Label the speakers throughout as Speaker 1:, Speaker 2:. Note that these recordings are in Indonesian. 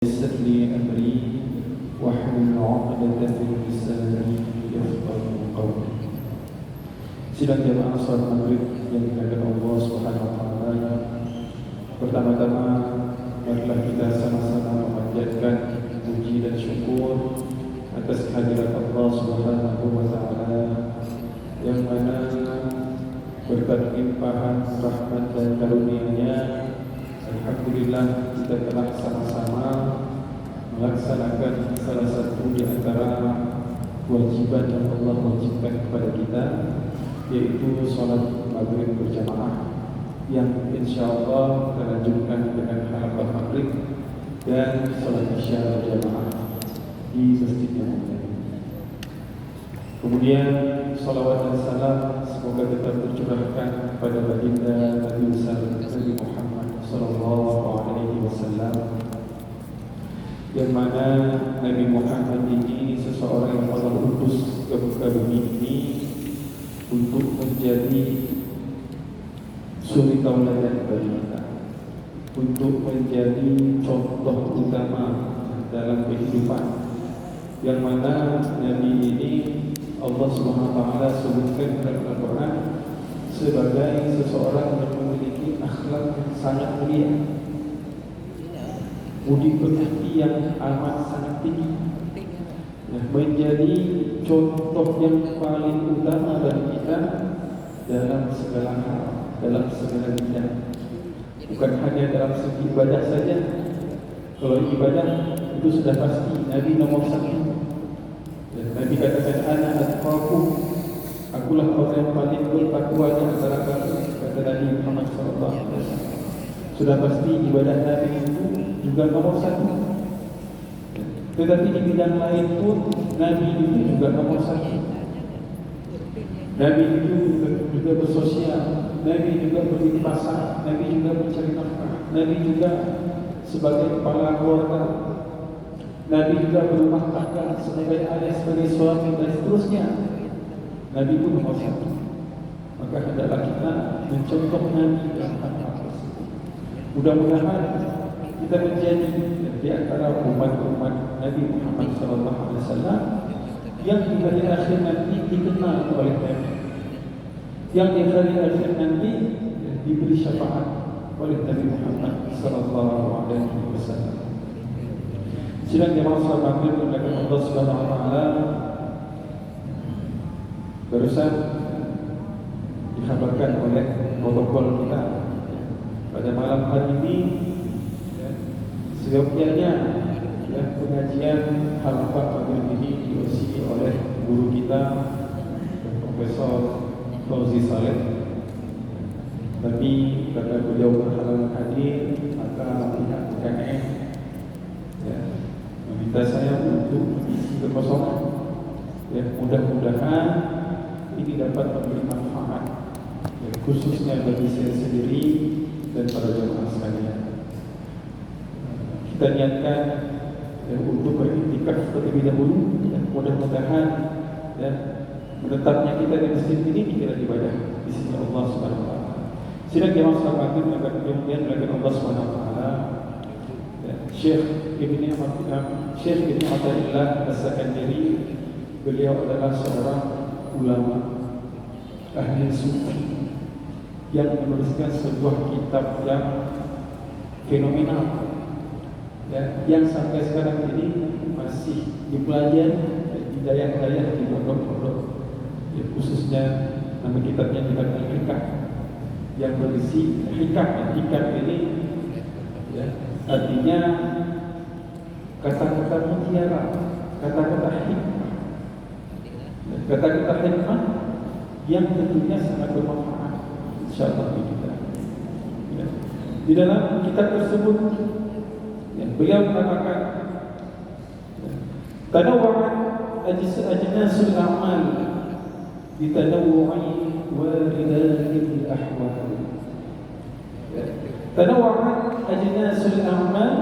Speaker 1: يسر لي أمري واحلل عقدة من لساني يفقهوا قولي. Sidang jamaah salat maghrib yang dimuliakan Allah Subhanahu wa taala. Pertama-tama marilah kita sama-sama memanjatkan puji dan syukur atas kehadirat Allah Subhanahu wa taala yang mana berkat limpahan rahmat dan karunia-Nya, alhamdulillah kita telah sama-sama melaksanakan salah satu di antara kewajiban yang Allah wajibkan kepada kita, yaitu salat maghrib berjamaah yang insyaallah kita lanjutkan dengan halaman maghrib dan salat isya berjamaah di masjid yang mulia. Kemudian salawat dan salam semoga tetap tercurahkan kepada baginda Nabi besar Nabi Muhammad sallallahu alaihi wasallam, yang mana Nabi Muhammad ini seseorang yang Allah utus ke muka bumi ini untuk menjadi suri tauladan bagi kita, untuk menjadi contoh utama dalam kehidupan, yang mana Nabi ini Allah Subhanahu wa taala sebutkan dalam Al-Quran sebagai seseorang yang memiliki akhlak yang sangat mulia, budi pekerti yang amat sangat tinggi, menjadi contoh yang paling utama bagi kita dalam segala hal, dalam segala bidang. Bukan hanya dalam segi ibadah saja. Kalau ibadah itu sudah pasti Nabi nomor satu. Dan Nabi katakan, ana atqakum, akulah orang yang paling bertakwa di antara kamu, kata Nabi Muhammad SAW. Sudah pasti ibadah Nabi itu juga nomor satu. Tetapi di bidang lain pun Nabi itu juga nomor satu. Nabi itu juga bersosial, Nabi juga pergi ke pasar, Nabi juga mencari nafkah, Nabi juga sebagai kepala keluarga, Nabi juga berumah tangga sebagai ayah, sebagai suami dan seterusnya. Nabi pun nomor satu. Maka hendaklah kita mencontoh Nabi dalam hal tersebut. Mudah-mudahan kita menjadi di antara umat-umat Nabi Muhammad SAW yang di hari akhir nanti dikenal oleh Nabi, yang di hari akhir nanti diberi syafaat oleh Nabi Muhammad SAW. Sidang jamaah salat maghrib dimuliakan Allah Subhanahu wa taala, barusan dikabarkan oleh protokol kita pada malam hari ini, seyogyanya pengajian halaman maghrib ini diisi oleh guru kita Profesor Fauzi Saleh. Tapi karena beliau berhalangan hadir, maka pihak UKM meminta saya untuk mengisi kekosongan. Mudah-mudahan ini dapat memberi manfaat, khususnya bagi saya sendiri dan para jemaah sekalian. Kita niatkan untuk beriktikaf terlebih dahulu, dan mudah-mudahan menetapnya kita di masjid ini dikira ibadah di sisi Allah Subhanahu wa taala. Sidang jamaah salat maghrib yang dimuliakan Allah Subhanahu wa taala, Syekh Ibni Athaillah As-Sakandari, beliau adalah seorang ulama ahli sufi yang menuliskan sebuah kitab yang fenomenal, yang sampai sekarang ini masih dipelajari di daerah-daerah di pondok-pondok, khususnya nama kitabnya kitab Al-Hikam, yang berisi hikam. Hikam ini artinya kata-kata mutiara, kata-kata hikmah, kata-kata hikmah yang tentunya sangat bermanfaat insyaallah bagi kita. Di dalam kitab tersebut beliau mengatakan, tanawwa'at ajnasul a'mal bitanawwu'i waridatil ahwal. Tanawwa'at ajnasul a'mal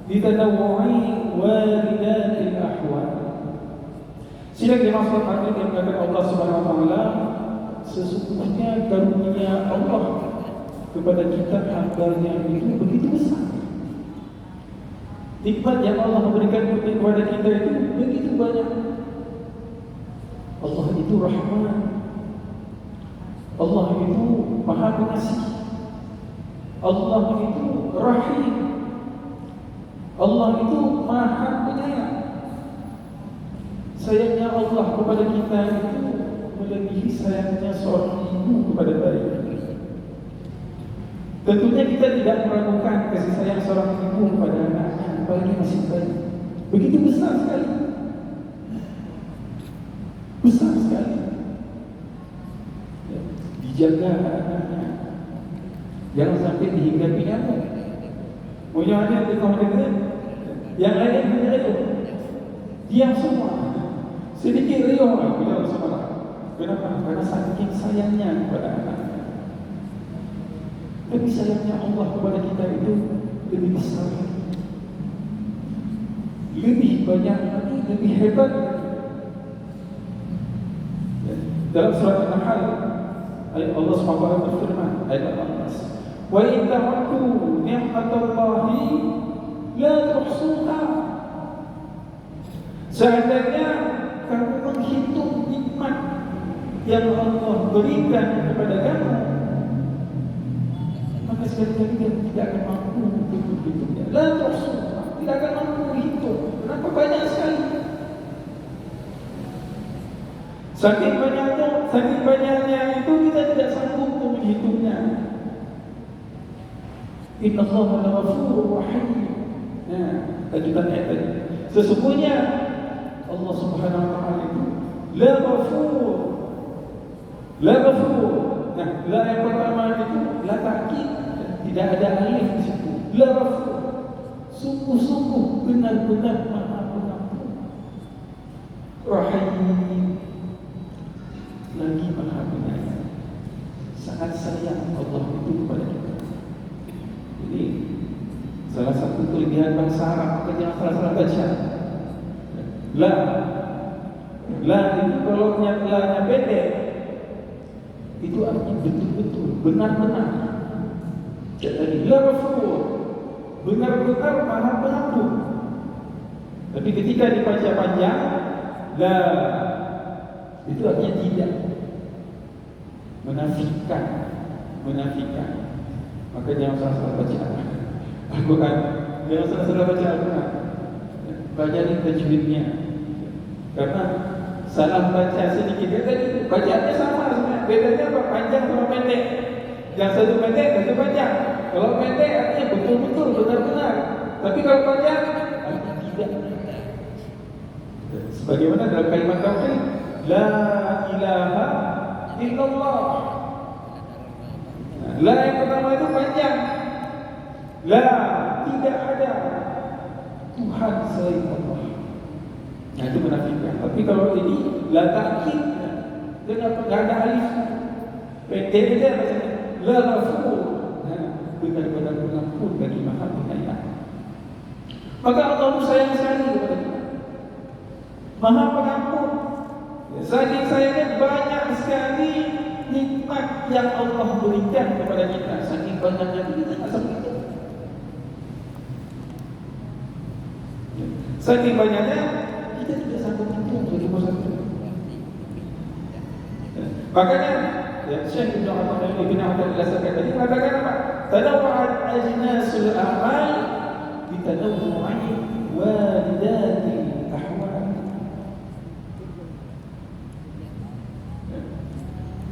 Speaker 1: bitanawwu'i waridatil ahwal. Sidang jemaah salat maghrib yang dimuliakan Allah Subhanahu wa taala, sesungguhnya karunia Allah kepada kita hambanya itu begitu besar. Nikmat yang Allah berikan kepada kita itu begitu banyak. Allah itu Rahman. Allah itu Maha Pengasih. Allah itu Rahim. Allah itu Maha Penyayang. Sayangnya Allah kepada kita itu melebihi sayangnya seorang ibu kepada bayinya. Tentunya kita tidak meragukan kasih sayang seorang ibu kepada anaknya, apalagi masih bayi. Begitu besar sekali. Besar sekali. Ya, dijaga anaknya. Jangan sampai dihinggapi nyamuk. Punya anak di kawasan negeri, yang lain hanya itu. Diam semua. Sedikit riuh bila bersama. Kenapa? Karena saking sayangnya kepada anaknya. Tapi sayangnya Allah kepada kita itu lebih besar, lebih banyak lagi, lebih hebat. Dalam surat An-Nahl, ayat Allah SWT berfirman, ayat 18, wa in ta'uddu ni'matallahi la tuhsuha. Seandainya kamu menghitung nikmat yang Allah berikan kepada kamu, maka sekali-kali dia tidak akan mampu untuk menghitungnya. La tuhsuha, tidak akan mampu menghitung. Kenapa? Banyak sekali. Saking banyaknya itu kita tidak sanggup untuk menghitungnya. Inna Allah la-ghafurur rahim. Nah, lanjutan ayat tadi. Sesungguhnya Allah Subhanahu wa taala itu la-ghafur. La-ghafur. Nah, la yang pertama itu la ta'kid, tidak ada alif di situ. La-ghafur. Sungguh-sungguh benar-benar Maha Pengampun. Rahim, lagi Maha Penyayang. Sangat sayang Allah itu kepada kita. Jadi salah satu kelebihan bahasa Arab, maka jangan salah-salah baca. La itu kalau la-nya pendek, itu artinya betul-betul, benar-benar. Jadi la-ghafur, benar-benar Maha Pengampun. Tapi ketika dibaca panjang, la itu artinya tidak, menafikan. Maka jangan salah baca Al-Quran. Jangan salah baca Al-Quran. Baca ini tajwidnya. Karena salah baca sedikit dia tadi bacaannya sama sebenarnya. Bedanya apa? Panjang sama pendek. Yang satu pendek, satu panjang. Kalau pendek artinya betul-betul, benar-benar. Tapi kalau panjang artinya tidak. Sebagaimana dalam kalimat tauhid, la ilaha illallah. La yang pertama itu panjang. La, tidak ada Tuhan selain Allah. Nah, itu menafikan. Tapi kalau ini la ta'kid, kenapa enggak ada alif? Pendek saja maksudnya. La ghafur. Benar-benar pengampun bagi Maha Penyayang. Maka Allah sayang sekali kepada kita. Maha Pengampun. Saking sayangnya banyak sekali nikmat yang Allah berikan kepada kita. Saking banyaknya kita tak sampai itu. Saking banyaknya kita tidak sanggup hitung jadi satu. Makanya Syekh Ibn Abdul Al-Asad tadi mengatakan apa? Tanawwa'at ajnasul a'mal bitanawwu'i walidatil ahwal.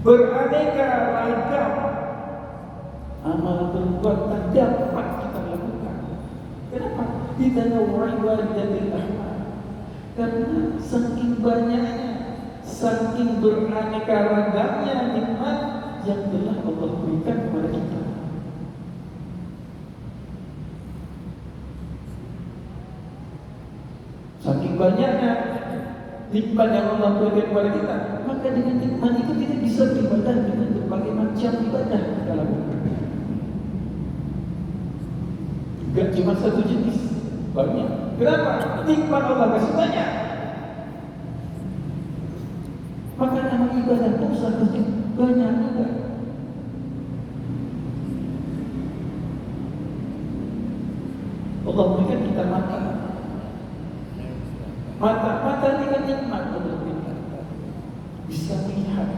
Speaker 1: Beraneka ragam amal perbuatan dapat kita lakukan. Kenapa? Bitanawwu'i walidatil ahwal. Karena saking banyaknya, saking beraneka ragamnya nikmat yang telah Allah berikan kepada kita. Saking banyaknya nikmat yang Allah berikan kepada kita, maka dengan nikmat itu kita bisa beribadah dengan berbagai macam ibadah dalam hidup. Tidak cuma satu jenis, banyak. Kenapa? Nikmat Allah kasih banyak. Maka nama ibadah itu seharusnya banyak juga. Allah berikan kita makan Mata ini kan nikmat Allah berikan, bisa melihat.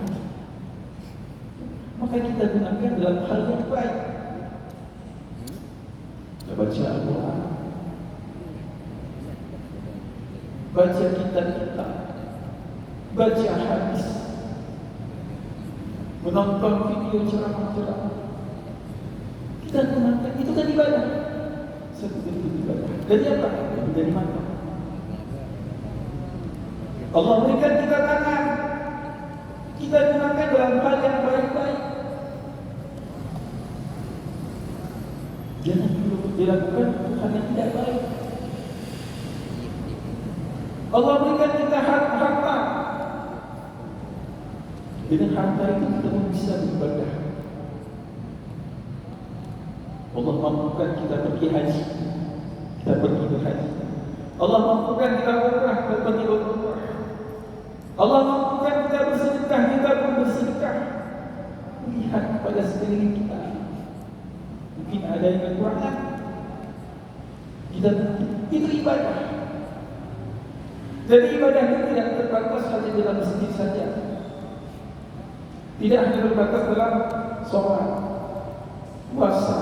Speaker 1: Maka kita gunakan dalam hal yang baik. Kita baca Al-Quran, baca kitab-kitab, baca hadis, menonton video ceramah-ceramah. Kita gunakan, itu kan ibadah. Satu bentuk ibadah. Dari apa? Dari mata. Allah berikan kita tangan, kita gunakan dalam hal yang baik-baik. Jangan dulu dilakukan hal yang tidak baik. Allah berikan kita harta. Dengan harta itu kita bisa beribadah. Allah mampukan kita pergi haji, kita pergi berhaji. Allah mampukan kita umrah, kita pergi umrah. Allah mampukan kita bersedekah, kita pun bersedekah. Lihat kepada sekeliling kita, mungkin ada yang kekurangan, kita itu ibadah. Jadi ibadah itu tidak terbatas hanya dalam masjid saja, tidak hanya terbatas dalam sholat, puasa,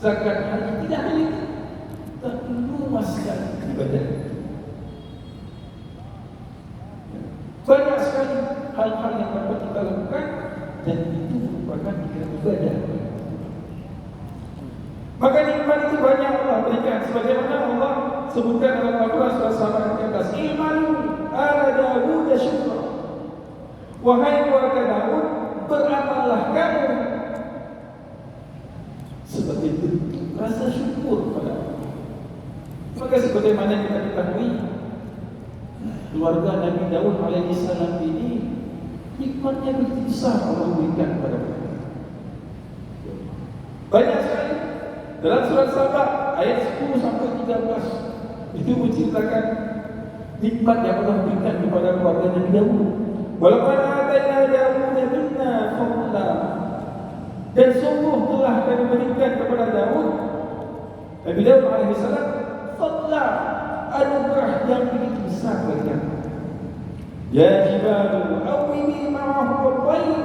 Speaker 1: zakat, haji, tidak hanya itu, tapi luas sekali ibadah. Banyak sekali hal-hal yang dapat kita lakukan dan itu merupakan ibadah. Maka nikmat itu banyak Allah berikan, sebagaimana Allah sebutkan dalam Al-Quran surah 19, "I'malu ala Dawud syukra." Wahai keluarga Daud, beramallah kamu sebagai bentuk rasa syukur pada Allah. Maka sebagaimana kita ketahui, keluarga Nabi Daud alaihissalam ini nikmatnya begitu besar Allah berikan kepada mereka. Banyak sekali. Dalam surat Sabah ayat 10 sampai 13 itu menceritakan nikmat yang Allah berikan kepada keluarga Nabi Daud. Walaupun atayna Daud minna fadla, dan sungguh telah kami berikan kepada Daud, Nabi Daud alaihissalam, fadla, anugerah yang begitu besar baginya. Ya jibalu awwibi ma'ahu al-tayr,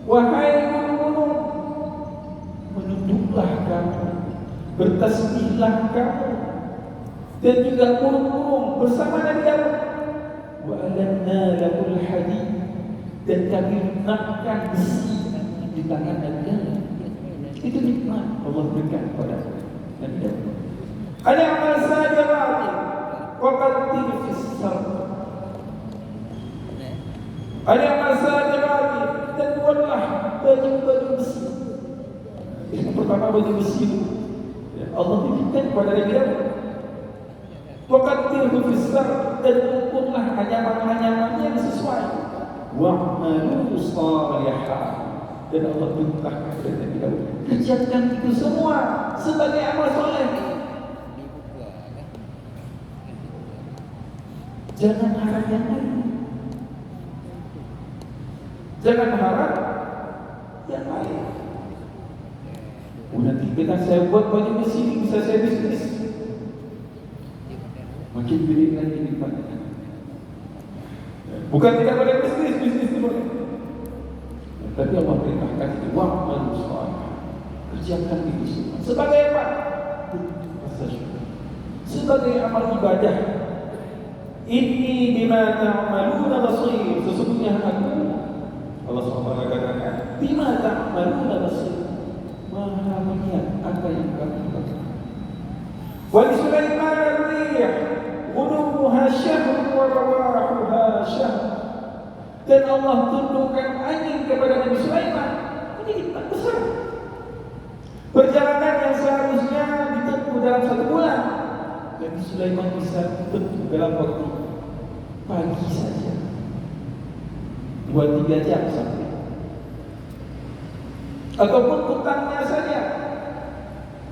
Speaker 1: wahai gunung-gunung, menunduklah kamu, bertasbihlah kamu, dan juga burung-burung bersama Nabi Daud. Wa alanna lahul hadid, dan kami lunakkan besi di tangan Nabi Daud. Itu nikmat Allah berikan kepada Nabi Daud. Ada amal sajawati wa qaddir fis sarf. Ada amal sajawati, dan buatlah baju-baju besi. Yang pertama baju besi itu Allah berikan kepada Nabi Daud. Waqaddir fis sarf, dan ukurlah anyaman-anyaman yang sesuai. Wa'malu shalihan, dan Allah perintahkan kepada Nabi Daud, kerjakan itu semua sebagai amal soleh. Jangan harap yang lain, jangan harap yang lain. Nanti kita saya buat baju besi, bisa saya bisnis, makin beri lagi nikmatnya. Bukan tidak boleh bisnis itu boleh, tapi Allah perintahkan itu wa'malu shalihan, kerjakan itu semua sebagai apa? Rasa syukur, sebagai amal ibadah. Inni bima ta'maluna basir, sesungguhnya aku, Allah SWT katakan, bima ta'maluna basir, Maha melihat apa yang kamu lakukan. Wa li Sulaiman ar-rih ghuduwwuha syahrun wa rawahuha syahr, dan Allah tundukkan angin kepada Nabi Sulaiman. Ini nikmat besar. Perjalanan yang seharusnya ditempuh dalam 1 bulan, Nabi Sulaiman bisa tempuh dalam waktu pagi saja, 2-3 jam sampai. Ataupun petangnya saja,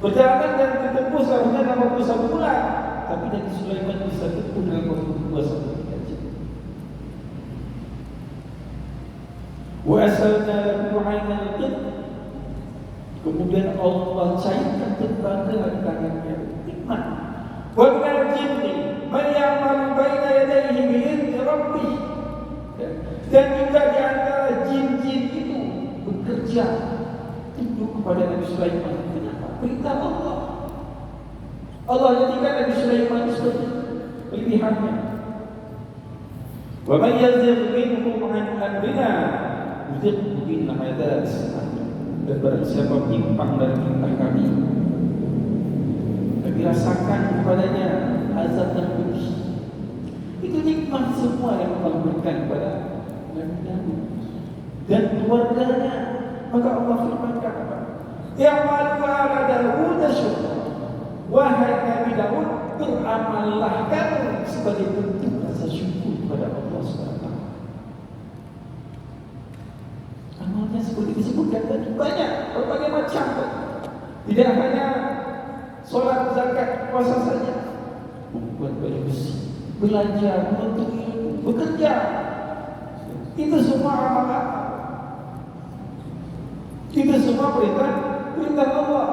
Speaker 1: perjalanan yang ditempuh seharusnya dalam waktu 1 bulan, tapi Nabi Sulaiman bisa tempuh dalam waktu 2-3 jam. Wa asalna lahu 'ainal qit, kemudian Allah cairkan tenaga di tangannya, nikmat. Wa minal jinni man bekerja, tunduk kepada Nabi Sulaiman. Kenapa? Perintah Allah. Allah jadikan Nabi Sulaiman sebagai pilihannya. Wa man yazigh minhum an amrina yuzighu min adab as-samum. Dan barang siapa menyimpang dari perintah kami, kami rasakan kepadanya azab yang pedih. Itu nikmat semua yang Allah berikan kepada Nabi Daud dan keluarganya. Maka Allah firmankan apa? Ya'malu ala Daud syukra. Wahai Nabi Daud, beramallah kamu sebagai bentuk rasa syukur kepada Allah SWT. Amalnya seperti disebutkan tadi banyak, berbagai macam. Tidak hanya solat, zakat, puasa saja. Membuat baju besi, belajar, menuntut ilmu, bekerja. Itu semua amalan. Itu semua perintah Allah.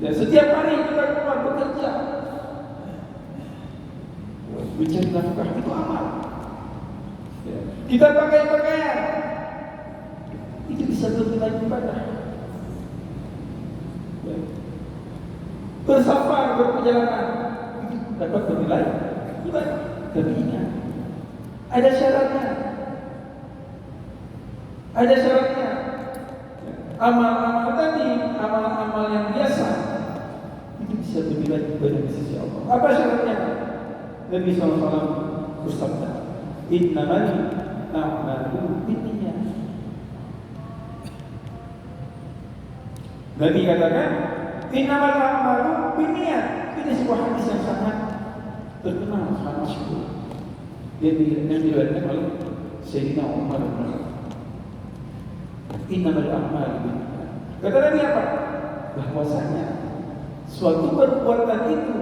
Speaker 1: Dan setiap hari kita keluar bekerja, mencari nafkah, itu amal. Kita pakai pakaian, itu bisa bernilai ibadah. Bersafar, berperjalanan, itu dapat bernilai ibadah. Tapi ingat, ada syaratnya. Ada syaratnya. Amal-amal tadi, amal-amal yang biasa, itu bisa bernilai ibadah di sisi Allah. Apa syaratnya? Nabi SAW bersabda, innamal a'malu binniyat. Nabi katakan, innamal a'malu binniyat. Ini sebuah hadis yang sangat terkenal, sangat masyhur. Yang diriwayatkan oleh Sayyidina Umar bin Khattab. Innamal a'malu binniyat. Kata Nabi apa? Bahwasanya suatu perbuatan itu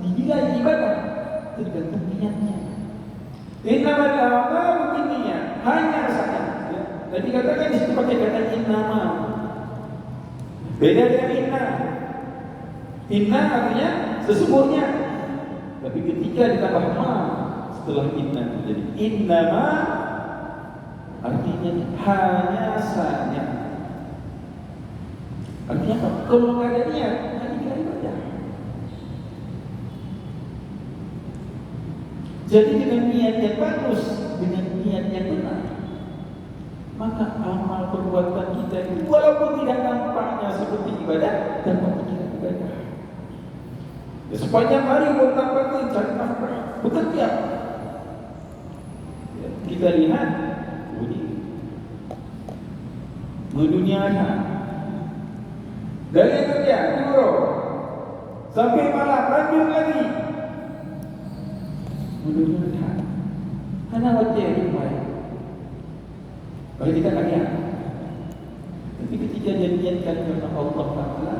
Speaker 1: dinilai ibadah tergantung niatnya. Innamal a'malu binniyat. Hanya saja. Tadi katakan di situ pakai kata innama. Beda dengan inna. Inna artinya sesungguhnya. Tapi ketika ditambah ma setelah inna menjadi innama, artinya hanya saja. Artinya apa? Kalau nggak ada niat, nggak ibadah. Jadi dengan niat yang bagus, dengan niat yang benar, maka amal perbuatan kita itu walaupun tidak nampaknya seperti ibadah, dapat menjadi ibadah. Ya, sepanjang hari bolak-balik cari nafkah, bekerja. Ya, kita lihat menduniakan dari kerja dulu sampai malam lanjut lagi menduniakan. Karena wajah yang baik. Kalau kita tak lihat, tapi ketika dia niatkan karena Allah Taala,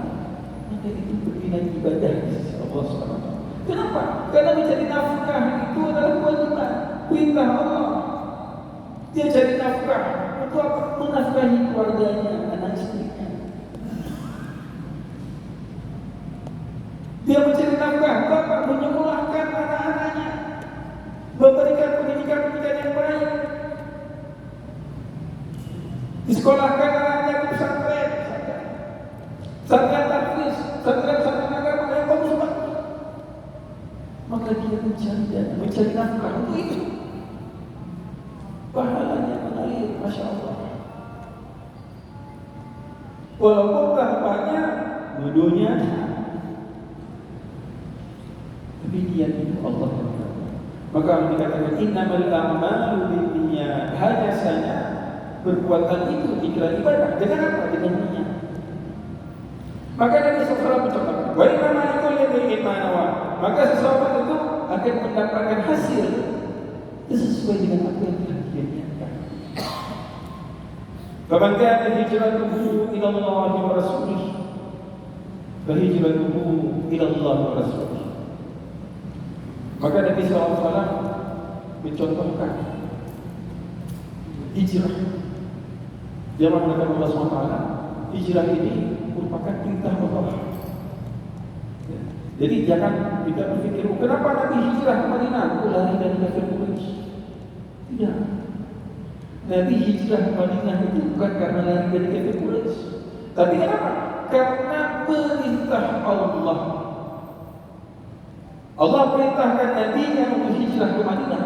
Speaker 1: maka itu bernilai ibadah di sisi Allah SWT. Kenapa? Karena mencari nafkah itu adalah kewajiban, perintah Allah. Dia cari nafkah untuk apa? Menafkahi keluarganya, anak istrinya. Dia mencari nafkah untuk apa? Menyekolahkan anak-anaknya, memberikan pendidikan yang baik. Disekolahkan anaknya ke pesantren, pesantren tahfiz, pesantren agama yang bagus-bagus. Maka dia mencari nafkah untuk itu. Pahalanya mengalir, Masya Allah. Walaupun tampaknya bodohnya, tapi dia itu Allah. Maka dikatakan innamal a'malu binniyat. Hanya saja perbuatan itu dikira ibadah. Dengan apa? Dengan niat. Maka Nabi SAW mencontohkan, wa inna ma likulli imri'in ma nawa. Maka seseorang itu akan mendapatkan hasil sesuai dengan apa yang telah dia niatkan. Faman kana hijratuhu ila Allah wa rasulih, fa hijratuhu ila Allah wa rasulih. Maka Nabi SAW mencontohkan hijrah. Dia mengatakan Allah SWT, hijrah ini merupakan perintah Allah. Jadi jangan kita berpikir, kenapa Nabi hijrah ke Madinah? Lari dari kafir Quraisy. Tidak. Nabi hijrah ke Madinah itu bukan karena lari dari kafir Quraisy. Tapi kenapa? Karena perintah Allah. Allah perintahkan Nabi yang untuk hijrah ke Madinah,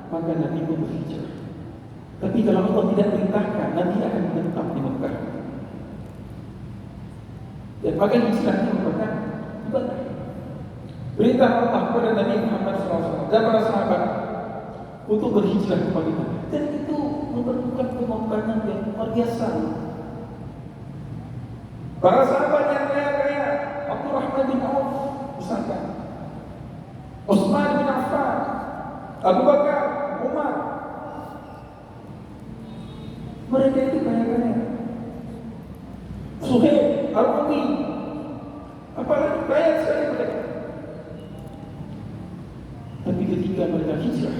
Speaker 1: maka Nabi pun berhijrah. Tapi kalau Allah tidak perintahkan, Nabi akan menetap di Mekah. Dan maka hijrah itu merupakan ibadah. Perintah Allah kepada Nabi Muhammad SAW dan para sahabat untuk berhijrah ke Madinah, dan itu memerlukan pengorbanan yang luar biasa. Para sahabat yang kaya-kaya, Abdurrahman bin Auf misalkan, Utsman bin Affan, Abu Bakar, Umar, mereka itu kaya-kaya. Suhaib, Ar-Rumi, apalagi kaya sekali mereka. Tapi ketika mereka hijrah,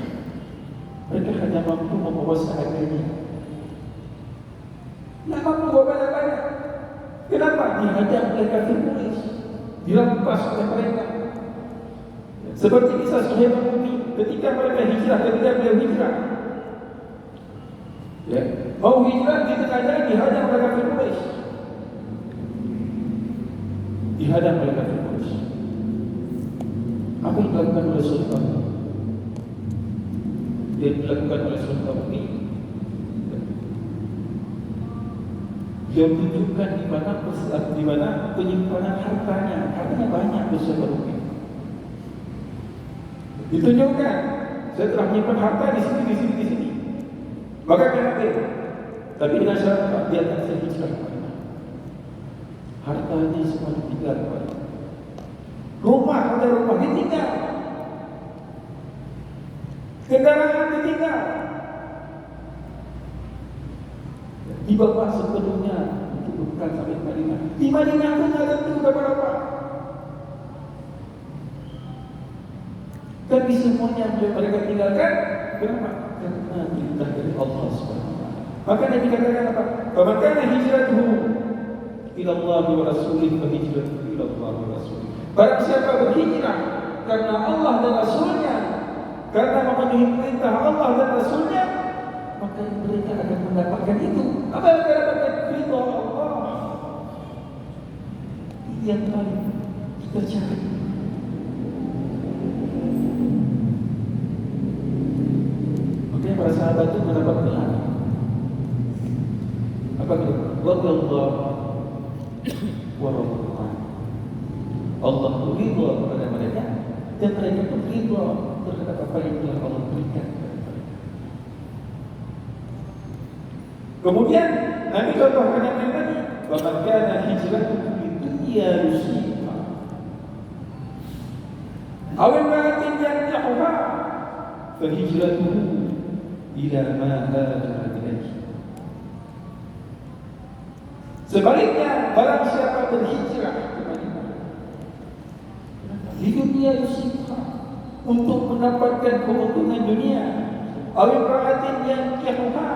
Speaker 1: mereka hanya mampu membawa seadanya. Tidak mampu membawa banyak-banyak. Kenapa? Dihadang oleh kafir Quraisy, dirampas oleh mereka. Seperti kisah Suhaib Ar-Rumi ketika mereka hijrah, ketika beliau hijrah, ya, mau hijrah di tengah jalan dihadang oleh kafir Quraisy. Dihadang oleh kafir Quraisy. Apa yang dilakukan oleh Sultan? Yang dilakukan oleh Sultan ini, dia tunjukkan di mana penyimpanan hartanya. Hartanya banyak Sultan ini. Ditunjukkan, saya telah menyimpan harta di sini. Maka kenapa? Tapi dengan syarat dia tak saya hijrah. Hartanya semua ditinggal. Rumah ditinggal. Kendaraan ditinggal. Dibawa sepenuhnya untuk bekal sampai Madinah. Di Madinah pun tak tentu berapa. Tapi semuanya mereka tinggalkan. Kenapa? Karena perintah dari Allah SWT. Maka Nabi katakan apa? Faman kana hijratuhu ila Allah wa rasulih fa hijratuhu ila Allah wa rasulih. Barang siapa berhijrah karena Allah dan Rasulnya, karena memenuhi perintah Allah dan Rasulnya, maka mereka akan mendapatkan itu. Apa yang mereka dapatkan? Ridha Allah. Yang paling kita cari. Makanya para sahabat itu mendapat gelar. Apa itu? Wallah wa rahmatullah. Allah ridha kepada mereka dan mereka pun ridha terhadap apa yang telah Allah berikan. Kemudian Nabi contohkan yang lain tadi, wa man kana hijratuhu lidunya yusibha aw imra'atin yankihuha fa hijratuhu ila ma hajara ilaihi. Sebaliknya, barang siapa berhijrah ke Madinah di dunia yusibha, untuk mendapatkan keuntungan dunia, aw imra'atin yankihuha,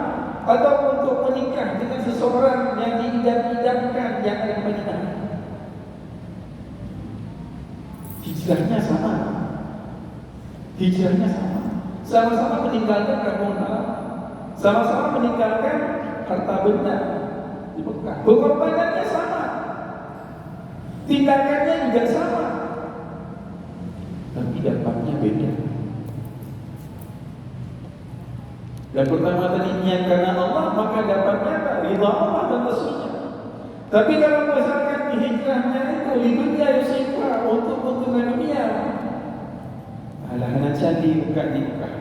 Speaker 1: atau untuk menikah dengan seseorang yang diidam-idamkan yang ada di Madinah. Hijrahnya sama. Sama-sama meninggalkan kampung halaman, sama-sama meninggalkan harta benda di Mekah. Pengorbanannya sama, tindakannya juga sama, tapi dampaknya beda. Dan pertama tadi niat karena Allah, maka dapatnya apa? Ridha Allah dan Rasulnya. Tapi kalau misalkan di hijrahnya itu di dunia yusibha, untuk keuntungan dunia, anak-anak candi buka di Mekah,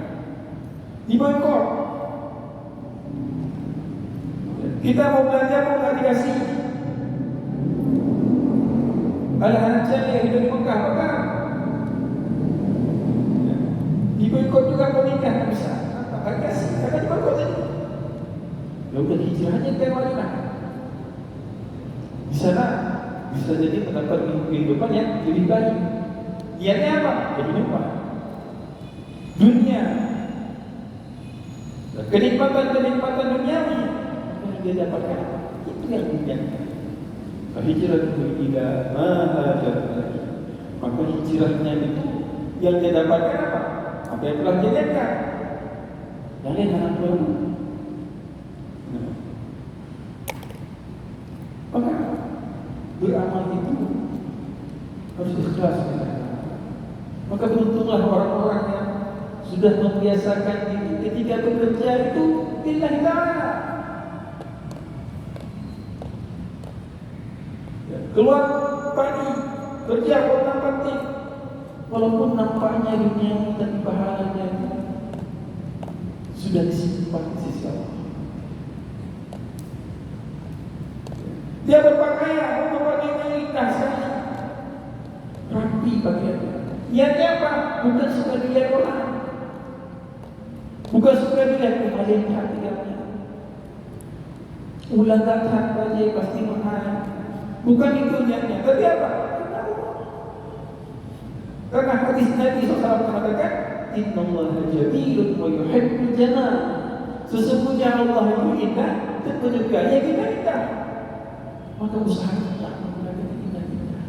Speaker 1: di Bangkok, kita mau belanja pun tak dikasih. Anak-anak candi yang hidup di Mekah, maka di Bangkok juga mau nikah tak bisa. Kasih, karena di Bangkok tadi. Ya udah hijrahnya ke Madinah. Di sana bisa jadi mendapat kehidupan yang lebih baik. Niatnya apa? Kehidupan dunia, kenikmatan duniawi yang dia dapatkan, itu yang diinginkan. Hijrah ila ma hajara ilaihi. Maka hijrahnya itu yang dia dapatkan apa? Apa yang telah dia niatkan. Yang lain jangan perlu. Maka beruntunglah orang-orang yang sudah membiasakan diri ketika bekerja itu lillahi ta'ala. Keluar pagi, kerja kotak-katik, walaupun nampaknya dunia tapi pahalanya sudah disimpan di sisi Allah. Dia berpakaian untuk pakaian sekali, rapi pakaiannya. Niatnya apa? Bukan supaya dilihat orang, bukan supaya dilihat kemarin hatinya. Ulang kata aja pasti mahal. Bukan itu niatnya. Tapi apa? Karena hadis Nabi SAW mengatakan, Innallaha jamilun wa yuhibbul jamal. Sesungguhnya Allah itu indah dan menyukainya kita indah. Maka usahakanlah menggunakan indah-indah.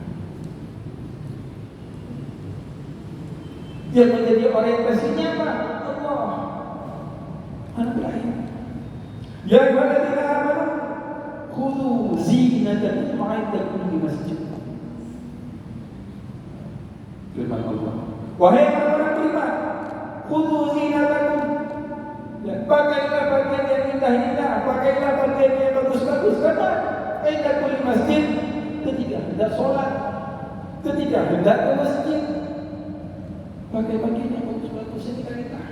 Speaker 1: Dia menjadi orientasinya apa? Allah. Anak lain. Ya ayyuhalladzina amanu khudhu zinatakum 'inda kulli masjid. Firman Allah. Wahai orang beriman, khudhu zinatakum. Ya, pakailah pakaian yang indah-indah, pakailah pakaian yang bagus-bagus. Karena 'inda kulli masjid, ketika hendak sholat, ketika hendak ke masjid, pakai pakaian yang bagus-bagus ini kita.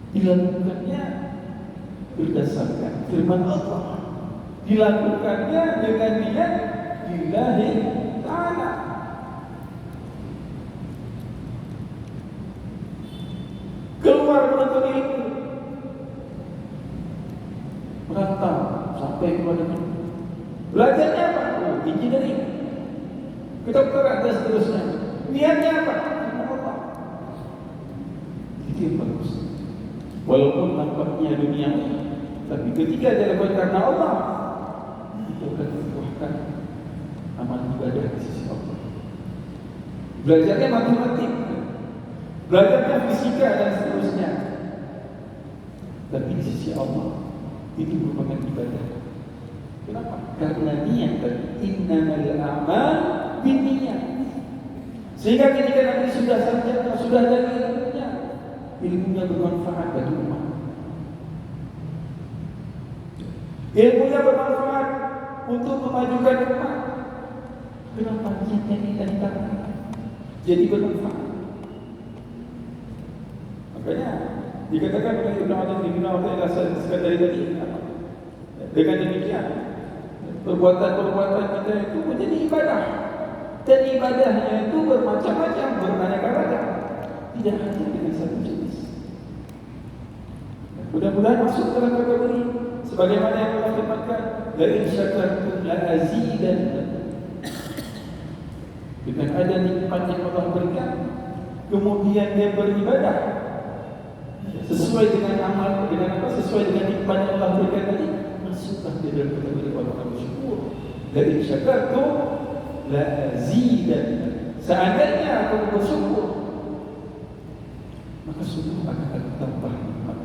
Speaker 1: Dilakukannya berdasarkan firman Allah, dilakukannya dengan niat lillahi ta'ala. Keluar menuntut ilmu, merantau sampai kepada negeri. Belajarnya apa? Oh, engineering, kedokteran dan seterusnya. Niatnya apa? Allah. Itu yang bagus. Walaupun nampaknya dunia, tapi ketika dilakukan karena Allah, itu akan membuahkan amal ibadah di sisi Allah. Belajarnya matematik, belajarnya fisika dan seterusnya, tapi di sisi Allah itu merupakan ibadah. Kenapa? Karena niat tadi, innamal a'mal binniyat. Sehingga ketika nanti sudah sarjana, sudah dari ilmunya bermanfaat bagi umat. Ilmunya bermanfaat untuk memajukan umat. Kenapa niatnya kita jadi bermanfaat? Makanya dikatakan oleh Ibnu Athaillah sekali tadi, dengan demikian perbuatan-perbuatan kita itu menjadi ibadah, dan ibadahnya itu bermacam-macam, beraneka-ragam, tidak hanya dengan satu jenis. Mudah-mudahan masuk dalam kategori sebagaimana yang Allah firmankan, la in syakartum la azidannakum. Dengan ada nikmat yang Allah berikan, kemudian dia beribadah sesuai dengan amal, dengan apa? Sesuai dengan nikmat yang Allah berikan tadi, masuklah dia dalam kategori orang-orang bersyukur. La in syakartum la azidannakum. Seandainya kamu bersyukur, maka sungguh akan tambah nikmat.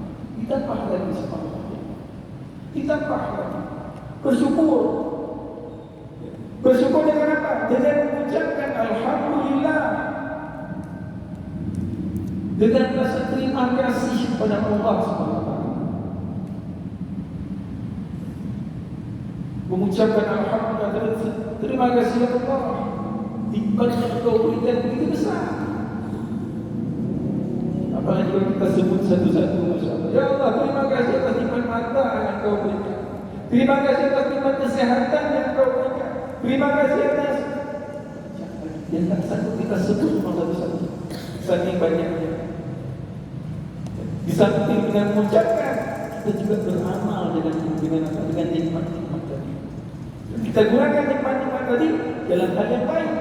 Speaker 1: Ditambah lagi sama Allah, ditambah lagi. Bersyukur, bersyukur dengan apa? Dengan mengucapkan alhamdulillah, dengan rasa terima kasih kepada Allah SWT. Mengucapkan alhamdulillah, terima kasih Allah, nikmat yang Kau berikan begitu besar. Apalagi kalau kita sebut satu-satu, Masya Allah. Ya Allah, terima kasih atas nikmat mata yang Kau berikan, terima kasih atas nikmat kesehatan yang Kau berikan, terima kasih atas yang tak sanggup kita sebut semua satu-satu, saking banyaknya. Di samping dengan mengucapkan, kita juga beramal dengan nikmat-nikmat tadi. Kita gunakan nikmat-nikmat tadi dalam hal yang baik,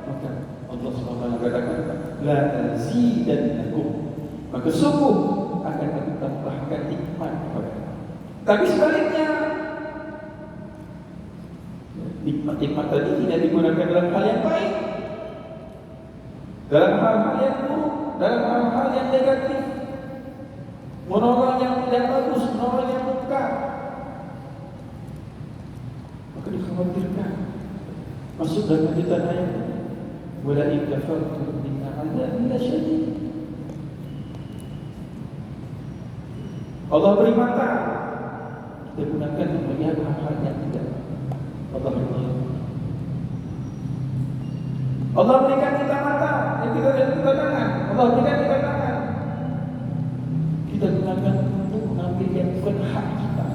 Speaker 1: maka Allah SWT katakan, la azidannakum, maka sungguh akan aku tambahkan nikmat kepada kamu. Tapi sebaliknya, nikmat-nikmat tadi tidak digunakan dalam hal yang baik, dalam hal-hal yang buruk, dalam hal-hal yang negatif, menolong yang tidak bagus, menolong yang munkar, maka dikhawatirkan masuk dalam lanjutan ayat. Wala in kafartum inna 'adzabi lasyadid. Allah beri mata, kita gunakan untuk melihat hal-hal yang tidak Allah beri. Allah berikan kita mata, yang kita tangan. Allah berikan kita tangan, kita gunakan untuk mengambil yang bukan hak kita.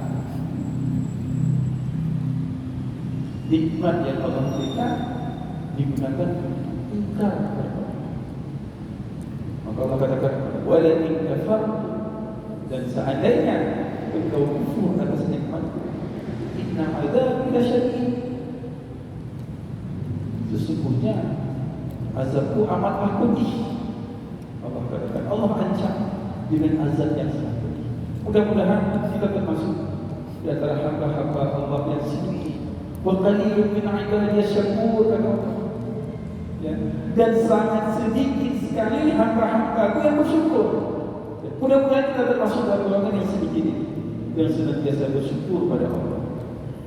Speaker 1: Nikmat yang Allah berikan digunakan untuk ingkar kepada Allah. Maka Allah katakan, wala in kafartum, dan seandainya engkau kufur atas nikmatku, inna 'adzabi lasyadid, sesungguhnya azabku amatlah pedih. Allah katakan, Allah ancam dengan azab yang sangat pedih. Mudah-mudahan kita termasuk di antara hamba-hamba Allah yang sedih. Wa qalilun min 'ibadiy syakur, kata Allah. Ya. Dan sangat sedikit sekali hamba-hambaku yang bersyukur. Mudah-mudahan kita termasuk dalam golongan yang sedikit ini, yang senantiasa bersyukur pada Allah,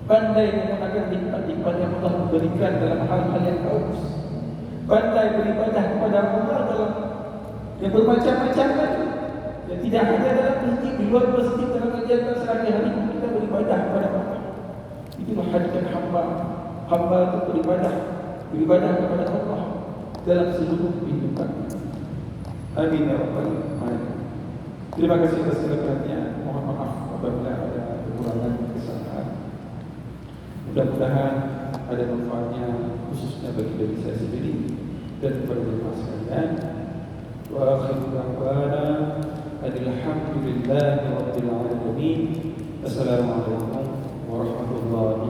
Speaker 1: pandai menggunakan nikmat-nikmat yang Allah berikan dalam hal-hal yang bagus, pandai beribadah kepada Allah dalam yang bermacam-macam lagi. Dan tidak hanya dalam masjid, di luar masjid, dalam kegiatan sehari-hari kita beribadah kepada Allah. Itulah hakikat hamba. Hamba itu beribadah kepada Allah dalam seluruh kehidupan. Amin ya rabbal alamin. Terima kasih atas segala perhatian. Mohon maaf apabila ada kekurangan kesalahan. Mudah-mudahan ada manfaatnya, khususnya bagi diri saya sendiri dan kepada jemaah sekalian. Wa akhiru da'wana alhamdulillahi rabbil alamin. Assalamualaikum warahmatullahi